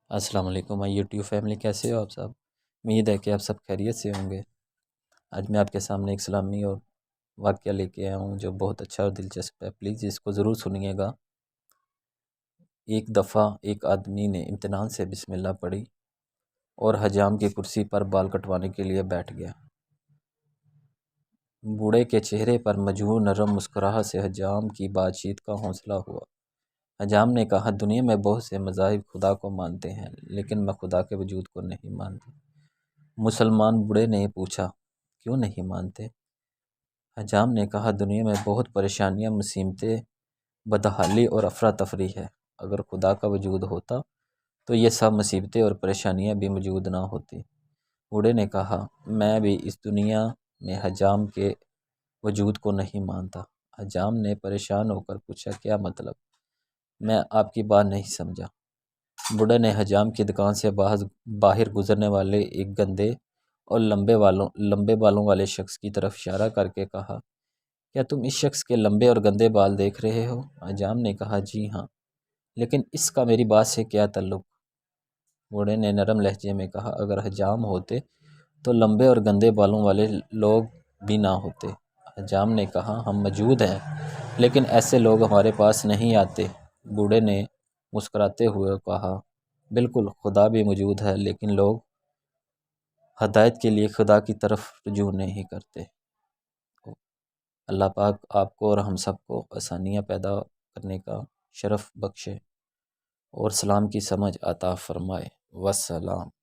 السلام علیکم مائی YouTube family, کیسے ہو آپ سب؟ امید ہے کہ آپ سب خیریت سے ہوں گے۔ آج میں آپ کے سامنے ایک اسلامی اور واقعہ لے کے آیا ہوں جو بہت اچھا اور دلچسپ ہے، پلیز اس کو ضرور سنیے گا۔ ایک دفعہ ایک آدمی نے امتحان سے بسم اللہ پڑھی اور حجام کی کرسی پر بال کٹوانے کے لیے بیٹھ گیا۔ بوڑھے کے چہرے پر مجبور نرم مسکراہٹ سے حجام کی بات چیت کا حوصلہ ہوا۔ حجام نے کہا، دنیا میں بہت سے مذاہب خدا کو مانتے ہیں، لیکن میں خدا کے وجود کو نہیں مانتا۔ مسلمان بوڑھے نے پوچھا، کیوں نہیں مانتے؟ حجام نے کہا، دنیا میں بہت پریشانیاں، مصیبتیں، بدحالی اور افراتفری ہے۔ اگر خدا کا وجود ہوتا تو یہ سب مصیبتیں اور پریشانیاں بھی موجود نہ ہوتی۔ بوڑھے نے کہا، میں بھی اس دنیا میں حجام کے وجود کو نہیں مانتا۔ حجام نے پریشان ہو کر پوچھا، کیا مطلب؟ میں آپ کی بات نہیں سمجھا۔ بوڑھے نے حجام کی دکان سے باہر گزرنے والے ایک گندے اور لمبے بالوں والے شخص کی طرف اشارہ کر کے کہا، کیا تم اس شخص کے لمبے اور گندے بال دیکھ رہے ہو؟ حجام نے کہا، جی ہاں، لیکن اس کا میری بات سے کیا تعلق؟ بوڑھے نے نرم لہجے میں کہا، اگر حجام ہوتے تو لمبے اور گندے بالوں والے لوگ بھی نہ ہوتے۔ حجام نے کہا، ہم موجود ہیں، لیکن ایسے لوگ ہمارے پاس نہیں آتے۔ بوڑھے نے مسکراتے ہوئے کہا، بالکل، خدا بھی موجود ہے، لیکن لوگ ہدایت کے لیے خدا کی طرف رجوع نہیں کرتے۔ اللہ پاک آپ کو اور ہم سب کو آسانیاں پیدا کرنے کا شرف بخشے اور اسلام کی سمجھ عطا فرمائے۔ والسلام۔